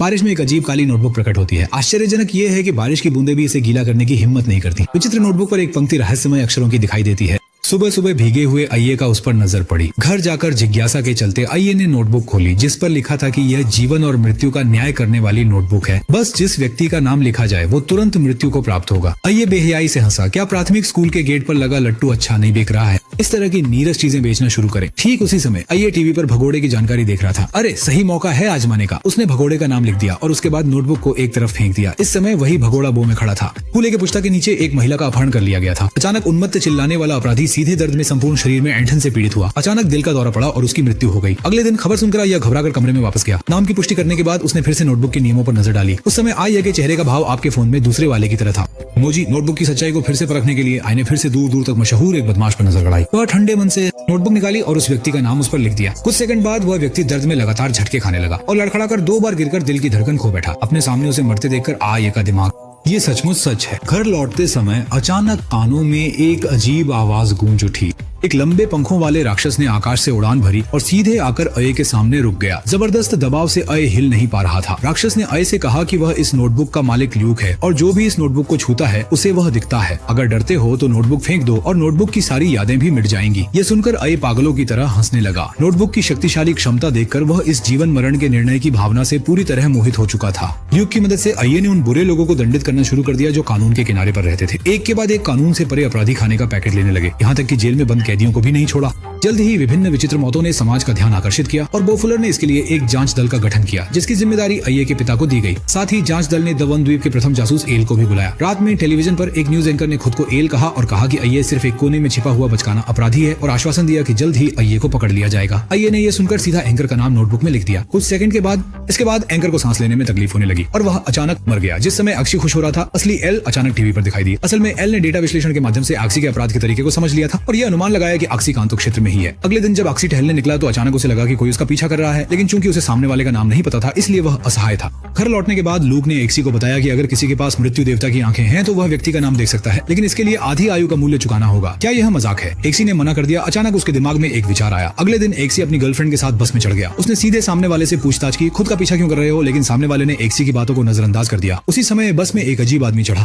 बारिश में एक अजीब काली नोटबुक प्रकट होती है। आश्चर्यजनक ये है कि बारिश की बूंदें भी इसे गीला करने की हिम्मत नहीं करती। विचित्र नोटबुक पर एक पंक्ति रहस्यमय अक्षरों की दिखाई देती है। सुबह सुबह भीगे हुए अय्ये का उस पर नजर पड़ी। घर जाकर जिज्ञासा के चलते अय्ये ने नोटबुक खोली, जिस पर लिखा था कि यह जीवन और मृत्यु का न्याय करने वाली नोटबुक है। बस जिस व्यक्ति का नाम लिखा जाए वो तुरंत मृत्यु को प्राप्त होगा। अय्ये बेहयाई से हंसा। क्या प्राथमिक स्कूल के गेट पर लगा लट्टू अच्छा नहीं बिक रहा है? इस तरह की नीरस चीजें बेचना शुरू करें। ठीक उसी समय अय्ये टीवी पर भगोड़े की जानकारी देख रहा था। अरे सही मौका है आजमाने का। उसने भगोड़े का नाम लिख दिया और उसके बाद नोटबुक को एक तरफ फेंक दिया। इस समय वही भगोड़ा बो में खड़ा था। कूले के पुश्ता के नीचे एक महिला का अपहरण कर लिया गया था। अचानक उन्मत्त चिल्लाने वाला अपराधी सीधे दर्द में संपूर्ण शरीर में ऐंठन से पीड़ित हुआ। अचानक दिल का दौरा पड़ा और उसकी मृत्यु हो गई। अगले दिन खबर सुनकर यह घबराकर कमरे में वापस गया। नाम की पुष्टि करने के बाद उसने फिर से नोटबुक के नियमों पर नजर डाली। उस समय आय के चेहरे का भाव आपके फोन में दूसरे वाले की तरह था। मोजी नोटबुक की सच्चाई को फिर से परखने के लिए आय ने फिर से दूर दूर तक मशहूर एक बदमाश पर नजर गड़ाई। वह ठंडे मन से नोटबुक निकाली और उस व्यक्ति का नाम उस पर लिख दिया। कुछ सेकंड बाद वह व्यक्ति दर्द में लगातार झटके खाने लगा और लड़खड़ाकर 2 बार गिरकर दिल की धड़कन खो बैठा। अपने सामने उसे मरते देखकर आय का दिमाग ये सचमुच सच है। घर लौटते समय अचानक कानों में एक अजीब आवाज गूंज उठी। एक लंबे पंखों वाले राक्षस ने आकाश से उड़ान भरी और सीधे आकर अय के सामने रुक गया। जबरदस्त दबाव से अय हिल नहीं पा रहा था। राक्षस ने अय से कहा कि वह इस नोटबुक का मालिक ल्यूक है और जो भी इस नोटबुक को छूता है उसे वह दिखता है। अगर डरते हो तो नोटबुक फेंक दो और नोटबुक की सारी यादें भी मिट जाएंगी। ये सुनकर अय पागलों की तरह हंसने लगा। नोटबुक की शक्तिशाली क्षमता देखकर वह इस जीवन मरण के निर्णय की भावना से पूरी तरह मोहित हो चुका था। ल्यूक की मदद से अय्ये ने उन बुरे लोगों को दंडित करना शुरू कर दिया जो कानून के किनारे पर रहते थे। एक के बाद एक कानून से परे अपराधी खाने का पैकेट लेने लगे। यहाँ तक कि जेल में बंद कैदियों को भी नहीं छोड़ा। जल्द ही विभिन्न विचित्र मौतों ने समाज का ध्यान आकर्षित किया और बोफुलर ने इसके लिए एक जांच दल का गठन किया, जिसकी जिम्मेदारी अय्ये के पिता को दी गई। साथ ही जांच दल ने दवन द्वीप के प्रथम जासूस एल को भी बुलाया। रात में टेलीविजन पर एक न्यूज एंकर ने खुद को एल कहा और कहा कि अय्ये सिर्फ एक कोने में छिपा हुआ बचकाना अपराधी है और आश्वासन दिया कि जल्द ही अय्ये को पकड़ लिया जाएगा। अय्ये ने यह सुनकर सीधा एंकर का नाम नोटबुक में लिख दिया। कुछ सेकंड के बाद इसके बाद एंकर को सांस लेने में तकलीफ होने लगी और वह अचानक मर गया। जिस समय अक्षी खुश हो रहा था, असली एल अचानक टीवी पर दिखाई दी। असल में एल ने डेटा विश्लेषण के माध्यम से अक्षी के अपराध के तरीके को समझ लिया था और यह अनुमान लगाया कि अक्षी कांतो क्षेत्र में ही है। अगले दिन जब अक्षी टहलने निकला तो अचानक उसे लगा कि कोई उसका पीछा कर रहा है, लेकिन चूंकि उसे सामने वाले का नाम नहीं पता था इसलिए वह असहाय था। घर लौटने के बाद लूक ने एक्सी को बताया कि अगर किसी के पास मृत्यु देवता की आंखें हैं तो वह व्यक्ति का नाम देख सकता है, लेकिन इसके लिए आधी आयु का मूल्य चुकाना होगा। क्या यह मजाक है? एक्सी ने मना कर दिया। अचानक उसके दिमाग में एक विचार आया। अगले दिन एक्सी अपनी गर्लफ्रेंड के साथ बस में चढ़ गया। उसने सीधे सामने वाले से पूछताछ की, खुद का पीछा क्यों कर रहे हो? लेकिन सामने वाले ने एक्सी की बातों को नजरअंदाज कर दिया। उसी समय बस में एक अजीब आदमी चढ़ा।